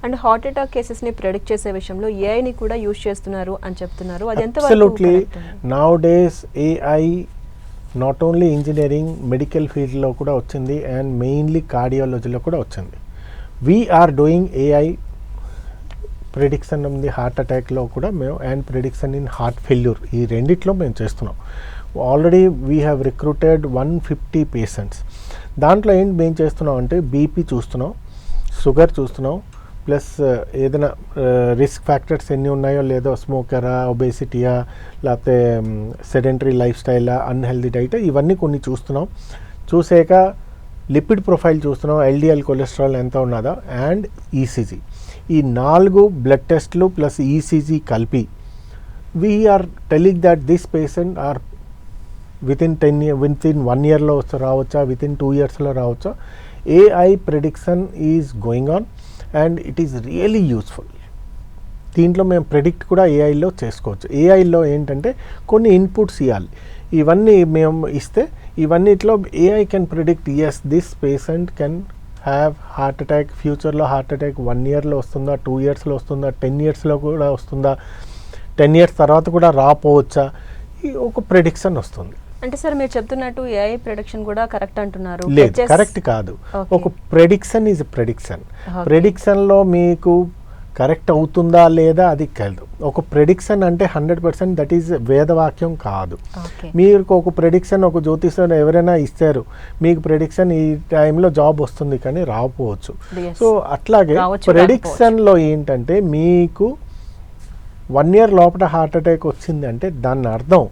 And heart attack కేసెస్ని predict చేసే విషయంలో ఏఐని కూడా యూజ్ చేస్తున్నారు అని చెప్తున్నారు. అది ఎంత absolutely now days AI not only engineering medical ఫీల్డ్లో కూడా వచ్చింది అండ్ మెయిన్లీ కార్డియాలజీలో కూడా వచ్చింది. వీఆర్ డూయింగ్ ఏఐ ప్రిడిక్షన్ ఉంది హార్ట్ అటాక్లో కూడా మేము and prediction in heart failure ఈ రెండిట్లో మేము చేస్తున్నాం. Already we have recruited 150 patients. దాంట్లో ఏంటి మేము చేస్తున్నాం అంటే బీపీ చూస్తున్నాం, షుగర్ చూస్తున్నాం, ప్లస్ ఏదైనా రిస్క్ ఫ్యాక్టర్స్ ఎన్ని ఉన్నాయో లేదో, స్మోకరా, ఒబేసిటీయా, లేకపోతే సెడెంటరీ లైఫ్ స్టైలా, అన్హెల్దీ డైట్, ఇవన్నీ కొన్ని చూస్తున్నాం. చూసాక లిపిడ్ ప్రొఫైల్ చూస్తున్నాం, ఎల్డిఎల్ కొలెస్ట్రాల్ ఎంత ఉన్నదా, అండ్ ఈసీజీ. ఈ 4 బ్లడ్ టెస్ట్లు ప్లస్ ఈసీజీ కలిపి we're telling that this patient are within 1 ఇయర్లో రావచ్చా, వితిన్ 2 ఇయర్స్లో రావచ్చా. AI prediction is going on and it is really useful. దీంట్లో మేము ప్రిడిక్ట్ కూడా ఏఐలో చేసుకోవచ్చు. ఏఐలో ఏంటంటే కొన్ని ఇన్పుట్స్ ఇవ్వాలి, ఇవన్నీ మేము ఇస్తే ఇవన్నిట్లో AI can predict as this patient can have heart attack, ఫ్యూచర్లో హార్ట్ అటాక్ 1 ఇయర్లో వస్తుందా, 2 ఇయర్స్లో వస్తుందా, 10 ఇయర్స్లో కూడా వస్తుందా, 10 ఇయర్స్ తర్వాత కూడా రాపోవచ్చా, ఈ ఒక ప్రిడిక్షన్ వస్తుంది. అంటే సార్ మీరు చెప్తున్నట్టు ఏఐ ప్రిడిక్షన్ కూడా కరెక్ట్ అంటున్నారు. లేదు, కరెక్ట్ కాదు. ఒక ప్రిడిక్షన్ ఈజ్ ప్రిడిక్షన్. ప్రిడిక్షన్లో మీకు కరెక్ట్ అవుతుందా లేదా అది కాదు. ఒక ప్రిడిక్షన్ అంటే 100% దట్ ఈజ్ వేదవాక్యం కాదు. మీరు ఒక ప్రిడిక్షన్ ఒక జ్యోతిష్యుడు ఎవరైనా ఇస్తారు, మీకు ప్రిడిక్షన్ ఈ టైంలో జాబ్ వస్తుంది కానీ రాకపోవచ్చు. సో అట్లాగే ప్రిడిక్షన్లో ఏంటంటే మీకు 1 ఇయర్ లోపల హార్ట్ అటాక్ వచ్చింది అంటే దాని అర్థం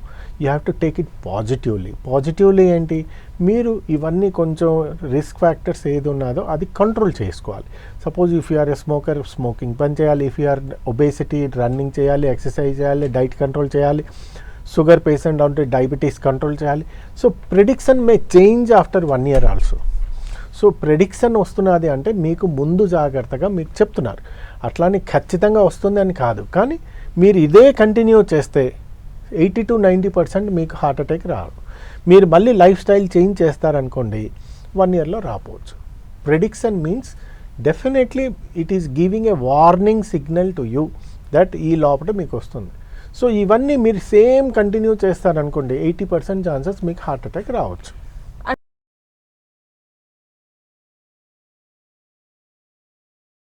you have to take it positively. Positively ఏంటి, మీరు ఇవన్నీ కొంచెం రిస్క్ ఫ్యాక్టర్స్ ఏది ఉన్నదో అది కంట్రోల్ చేసుకోవాలి. Suppose if you are a smoker, smoking బంద్ చేయాలి. If you are obesity, running చేయాలి, ఎక్సర్సైజ్ చేయాలి, డైట్ కంట్రోల్ చేయాలి. షుగర్ పేషెంట్ అంటే డయాబెటీస్ కంట్రోల్ చేయాలి. So prediction may change after 1 year also. So prediction వస్తున్నది అంటే మీకు ముందు జాగ్రత్తగా మీకు చెప్తున్నారు. అట్లానే ఖచ్చితంగా వస్తుంది అని కాదు, కానీ మీరు ఇదే కంటిన్యూ చేస్తే 80 to 90% మీకు హార్ట్ అటాక్ రాదు. మీరు మళ్ళీ లైఫ్ స్టైల్ చేంజ్ చేస్తారనుకోండి 1 ఇయర్లో రాపోవచ్చు. Prediction means definitely it is giving a warning signal to you that ఈ లోపల మీకు వస్తుంది. సో ఇవన్నీ మీరు సేమ్ కంటిన్యూ చేస్తారనుకోండి 80% ఛాన్సెస్ మీకు హార్ట్ అటాక్ రావచ్చు.